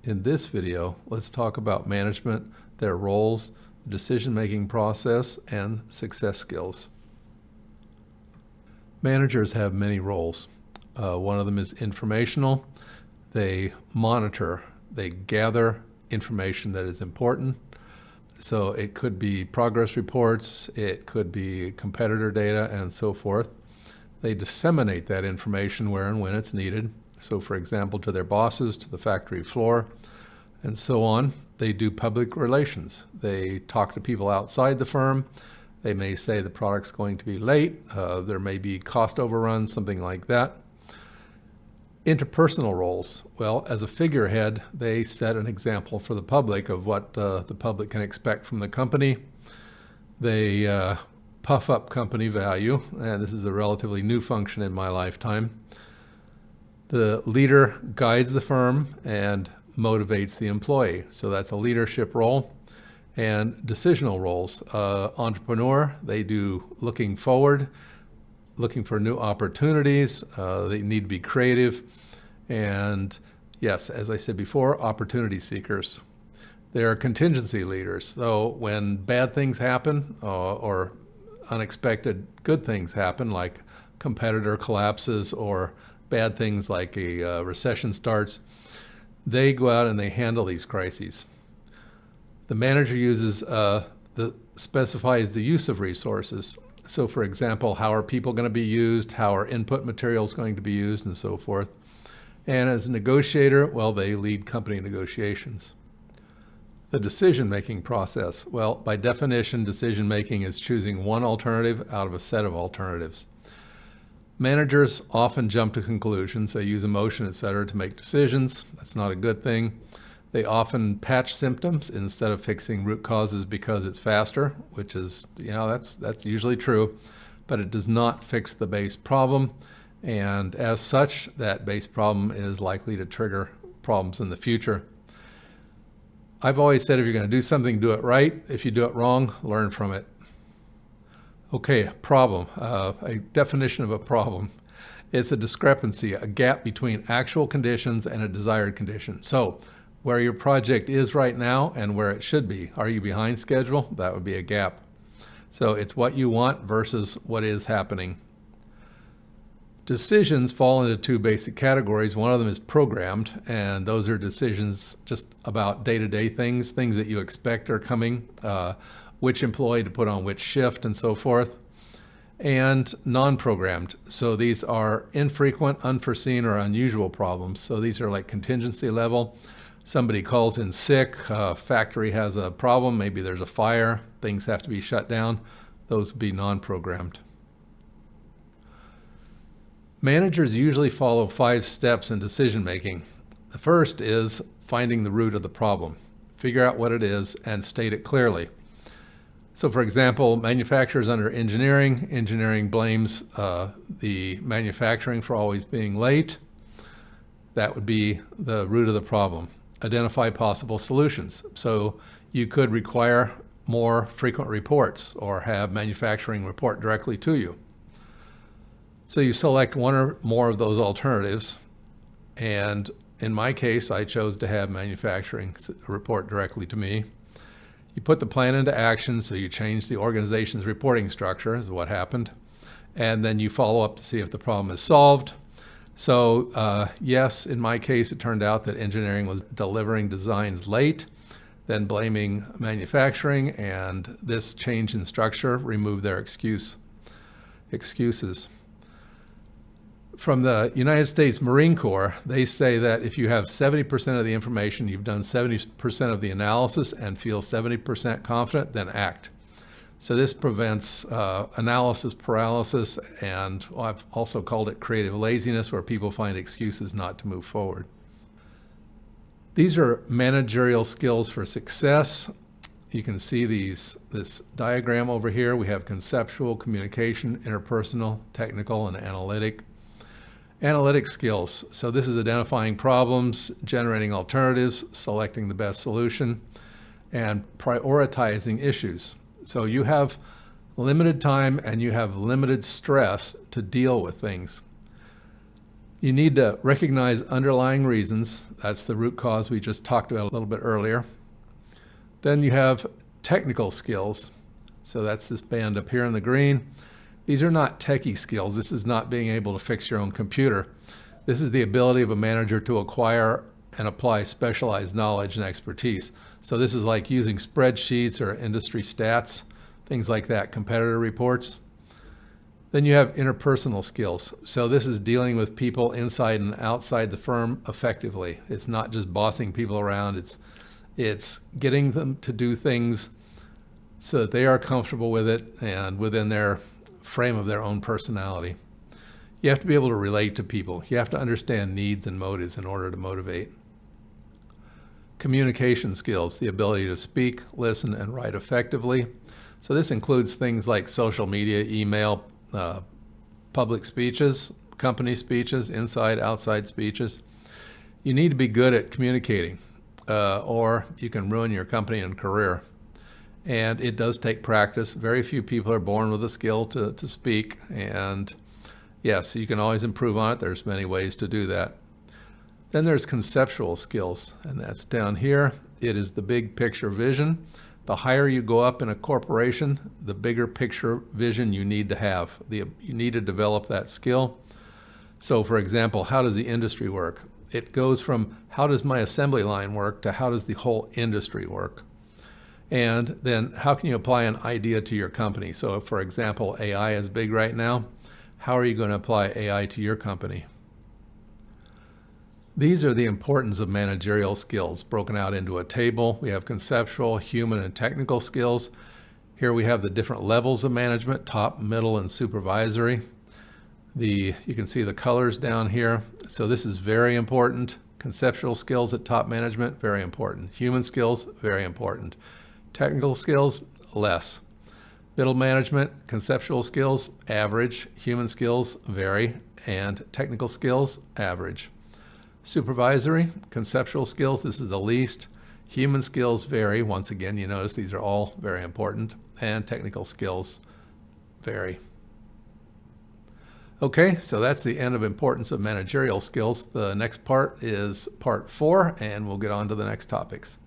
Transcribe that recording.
In this video, let's talk about management, their roles, the decision-making process, and success skills. Managers have many roles. One of them is informational. They monitor, they gather information that is important. So it could be progress reports, it could be competitor data, and so forth. They disseminate that information where and when it's needed. So for example, to their bosses, to the factory floor, and so on. They do public relations. They talk to people outside the firm. They may say the product's going to be late. There may be cost overruns, something like that. Interpersonal roles. Well, as a figurehead, they set an example for the public of what the public can expect from the company. They puff up company value, and this is a relatively new function in my lifetime. The leader guides the firm and motivates the employee. So that's a leadership role. And decisional roles. Entrepreneur, they do looking forward, looking for new opportunities. They need to be creative. And yes, as I said before, opportunity seekers. They are contingency leaders. So when bad things happen or unexpected good things happen, like competitor collapses or bad things like a recession starts, they go out and they handle these crises. The manager specifies the use of resources. So for example, how are people going to be used? How are input materials going to be used, and so forth. And as a negotiator, well, they lead company negotiations. The decision-making process. Well, by definition, decision-making is choosing one alternative out of a set of alternatives. Managers often jump to conclusions. They use emotion, etc., to make decisions. That's not a good thing. They often patch symptoms instead of fixing root causes because it's faster, which is, that's usually true, but it does not fix the base problem. And as such, that base problem is likely to trigger problems in the future. I've always said if you're going to do something, do it right. If you do it wrong, learn from it. Okay, problem. A definition of a problem. It's a discrepancy, a gap between actual conditions and a desired condition. So where your project is right now and where it should be. Are you behind schedule? That would be a gap. So it's what you want versus what is happening. Decisions fall into two basic categories. One of them is programmed, and those are decisions just about day-to-day things that you expect are coming, which employee to put on which shift, and so forth. And non-programmed. So these are infrequent, unforeseen, or unusual problems. So these are like contingency level. Somebody calls in sick, factory has a problem, maybe there's a fire, things have to be shut down. Those would be non-programmed. Managers usually follow 5 steps in decision making. The first is finding the root of the problem. Figure out what it is and state it clearly. So for example, manufacturers under engineering. Engineering blames the manufacturing for always being late. That would be the root of the problem. Identify possible solutions. So you could require more frequent reports or have manufacturing report directly to you. So you select one or more of those alternatives. And in my case, I chose to have manufacturing report directly to me. You put the plan into action, so you change the organization's reporting structure, is what happened. And then you follow up to see if the problem is solved. So yes, in my case, it turned out that engineering was delivering designs late, then blaming manufacturing, and this change in structure removed their excuses. From the United States Marine Corps, they say that if you have 70% of the information, you've done 70% of the analysis and feel 70% confident, then act. So this prevents analysis paralysis, and I've also called it creative laziness, where people find excuses not to move forward. These are managerial skills for success. You can see this diagram over here. We have conceptual, communication, interpersonal, technical, and analytic. Analytic skills. So this is identifying problems, generating alternatives, selecting the best solution, and prioritizing issues. So you have limited time and you have limited stress to deal with things. You need to recognize underlying reasons. That's the root cause we just talked about a little bit earlier. Then you have technical skills. So that's this band up here in the green. These are not techie skills. This is not being able to fix your own computer. This is the ability of a manager to acquire and apply specialized knowledge and expertise. So this is like using spreadsheets or industry stats, things like that, competitor reports. Then you have interpersonal skills. So this is dealing with people inside and outside the firm effectively. It's not just bossing people around. It's getting them to do things so that they are comfortable with it and within their frame of their own personality. You have to be able to relate to people. You have to understand needs and motives in order to motivate. Communication skills, the ability to speak, listen, and write effectively. So this includes things like social media, email, public speeches, company speeches, inside, outside speeches. You need to be good at communicating, or you can ruin your company and career. And it does take practice. Very few people are born with a skill to speak. And yes, you can always improve on it. There's many ways to do that. Then there's conceptual skills, and that's down here. It is the big picture vision. The higher you go up in a corporation, the bigger picture vision you need to have. You need to develop that skill. So for example, how does the industry work? It goes from how does my assembly line work to how does the whole industry work? And then how can you apply an idea to your company? So if, for example, AI is big right now, how are you going to apply AI to your company? These are the importance of managerial skills broken out into a table. We have conceptual, human, and technical skills. Here we have the different levels of management, top, middle, and supervisory. You can see the colors down here. So this is very important. Conceptual skills at top management, very important. Human skills, very important. Technical skills, less. Middle management, conceptual skills, average. Human skills, vary. And technical skills, average. Supervisory, conceptual skills, this is the least. Human skills vary. Once again, you notice these are all very important. And technical skills vary. Okay, so that's the end of importance of managerial skills. The next part is part 4, and we'll get on to the next topics.